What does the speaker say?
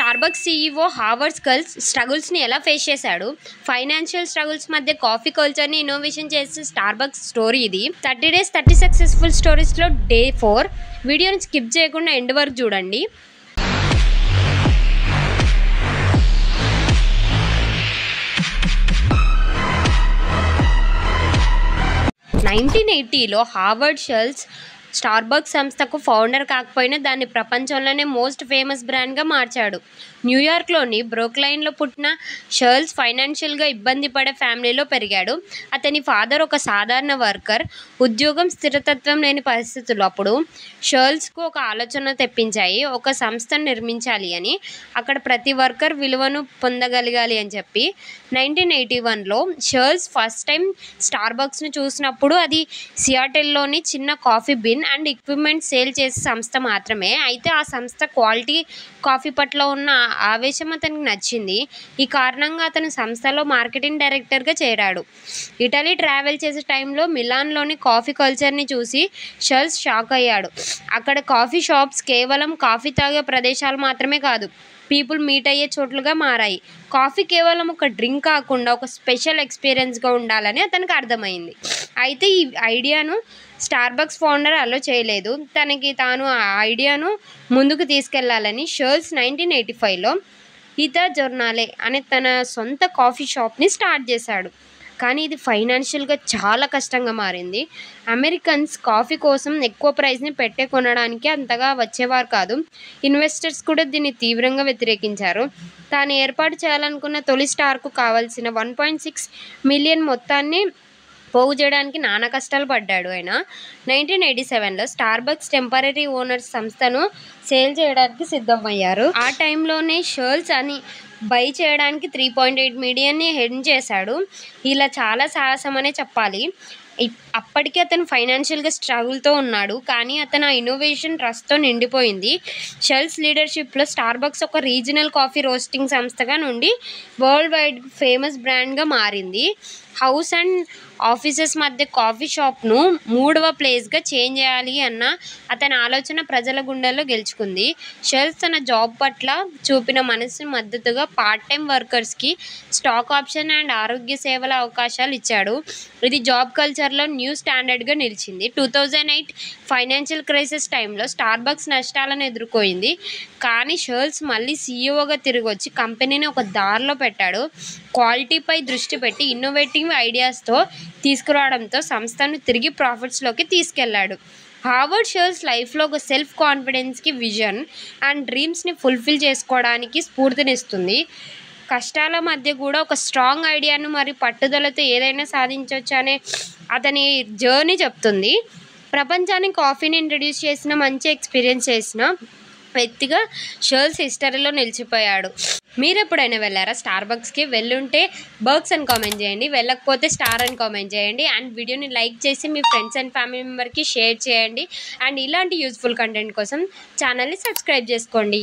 Starbucks CEO Howard skulls స్ట్రగుల్స్ని ఎలా face చేశాడు, financial struggles మధ్య కాఫీ కల్చర్ని ఇన్నోవేషన్ చేసే స్టార్బక్స్ స్టోరీ ఇది. 30 days 30 సక్సెస్ఫుల్ స్టోరీస్లో డే 4. వీడియోని స్కిప్ చేయకుండా ఎండ్ వరకు చూడండి. 1980లో హావర్డ్ షెల్స్ స్టార్బక్స్ సంస్థకు ఫౌండర్ కాకపోయినా దాన్ని ప్రపంచంలోనే మోస్ట్ ఫేమస్ బ్రాండ్గా మార్చాడు. న్యూయార్క్లోని బ్రూక్లైన్లో పుట్టిన షెల్స్ ఫైనాన్షియల్గా ఇబ్బంది పడే ఫ్యామిలీలో పెరిగాడు. అతని ఫాదర్ ఒక సాధారణ వర్కర్. ఉద్యోగం స్థిరతత్వం లేని పరిస్థితులు అప్పుడు షెల్స్కు ఒక ఆలోచన తెప్పించాయి. ఒక సంస్థను నిర్మించాలి అని, అక్కడ ప్రతి వర్కర్ విలువను పొందగలగాలి అని చెప్పి. 1981లో షెల్స్ ఫస్ట్ టైం స్టార్బక్స్ను చూసినప్పుడు అది సియాటిల్లోని చిన్న coffee bean and equipment sale చేసే సంస్థ మాత్రమే. అయితే ఆ సంస్థ క్వాలిటీ కాఫీ పట్ల ఉన్న ఆవేశం అతనికి నచ్చింది. ఈ కారణంగా అతను సంస్థలో మార్కెటింగ్ డైరెక్టర్గా చేరాడు. ఇటలీ ట్రావెల్ చేసే టైంలో మిలాన్లోని కాఫీ కల్చర్ని చూసి షెల్స్ షాక్ అయ్యాడు. అక్కడ కాఫీ షాప్స్ కేవలం కాఫీ తాగే ప్రదేశాలు మాత్రమే కాదు, పీపుల్ మీట్ అయ్యే చోట్లుగా మారాయి. కాఫీ కేవలం ఒక డ్రింక్ కాకుండా ఒక స్పెషల్ ఎక్స్పీరియన్స్గా ఉండాలని అతనికి అర్థమైంది. అయితే ఈ ఐడియాను స్టార్బక్స్ ఫౌండర్ అలో చేయలేదు. తనకి తాను ఆ ఐడియాను ముందుకు తీసుకెళ్లాలని షెల్స్ 1985లో ఇతా జొర్నాలే అనే తన సొంత కాఫీ షాప్ని స్టార్ట్ చేశాడు. కానీ ఇది ఫైనాన్షియల్గా చాలా కష్టంగా మారింది. అమెరికన్స్ కాఫీ కోసం ఎక్కువ ప్రైస్ని పెట్టే కొనడానికి అంతగా వచ్చేవారు కాదు. ఇన్వెస్టర్స్ కూడా దీన్ని తీవ్రంగా వ్యతిరేకించారు. తాను ఏర్పాటు చేయాలనుకున్న తొలి స్టార్కు కావాల్సిన 1.6 మిలియన్ మొత్తాన్ని పోగు చేయడానికి నానా కష్టాలు పడ్డాడు ఆయన. 1987లో స్టార్బక్స్ టెంపరరీ ఓనర్స్ సంస్థను సేల్ చేయడానికి సిద్ధమయ్యారు. ఆ టైంలోనే షెల్స్ అని బై చేయడానికి 3.8 మిలియన్ని హెడ్ చేశాడు. ఇలా చాలా సాహసం అనే చెప్పాలి. అప్పటికే అతను ఫైనాన్షియల్గా స్ట్రగుల్తో ఉన్నాడు, కానీ అతను ఆ ఇన్నోవేషన్ ట్రస్ట్తో నిండిపోయింది. షెల్స్ లీడర్షిప్లో స్టార్బక్స్ ఒక రీజనల్ కాఫీ రోస్టింగ్ సంస్థగా నుండి వరల్డ్ వైడ్ ఫేమస్ బ్రాండ్గా మారింది. హౌస్ అండ్ ఆఫీసెస్ మధ్య కాఫీ షాప్ను 3వ ప్లేస్గా చేంజ్ చేయాలి అన్న అతని ఆలోచన ప్రజల గుండెల్లో గెలుచుకుంది. షెల్స్ తన జాబ్ పట్ల చూపిన మనసుని మద్దతుగా పార్ట్ టైం వర్కర్స్కి స్టాక్ ఆప్షన్ అండ్ ఆరోగ్య సేవల అవకాశాలు ఇచ్చాడు. ఇది జాబ్ కల్చర్లో న్యూ స్టాండర్డ్గా నిలిచింది. 2008 ఫైనాన్షియల్ క్రైసిస్ టైంలో స్టార్బక్స్ నష్టాలను ఎదుర్కొంది. కానీ షెల్స్ మళ్ళీ సీఈఓగా తిరిగి వచ్చి కంపెనీని ఒక దారిలో పెట్టాడు. క్వాలిటీపై దృష్టి పెట్టి ఇన్నోవేటివ్ ఐడియాస్తో తీసుకురావడంతో సంస్థను తిరిగి ప్రాఫిట్స్లోకి తీసుకెళ్లాడు. హావర్డ్ షెల్స్ లైఫ్లో ఒక సెల్ఫ్ కాన్ఫిడెన్స్కి, విజన్ అండ్ డ్రీమ్స్ని ఫుల్ఫిల్ చేసుకోవడానికి స్ఫూర్తినిస్తుంది. కష్టాల మధ్య కూడా ఒక స్ట్రాంగ్ ఐడియాను మరియు పట్టుదలతో ఏదైనా సాధించవచ్చు అనే అతని జర్నీ చెప్తుంది. ప్రపంచానికి కాఫీని ఇంట్రడ్యూస్ చేసిన, మంచి ఎక్స్పీరియన్స్ చేసిన వ్యక్తిగా షెల్స్ హిస్టరీలో నిలిచిపోయాడు. మీరు ఎప్పుడైనా వెళ్ళారా స్టార్బక్స్కి? వెళ్ళుంటే బర్గ్స్ అని కామెంట్ చేయండి, వెళ్ళకపోతే స్టార్ అని కామెంట్ చేయండి. అండ్ వీడియోని లైక్ చేసి మీ ఫ్రెండ్స్ అండ్ ఫ్యామిలీ మెంబర్కి షేర్ చేయండి. అండ్ ఇలాంటి యూజ్ఫుల్ కంటెంట్ కోసం ఛానల్ని సబ్స్క్రైబ్ చేసుకోండి.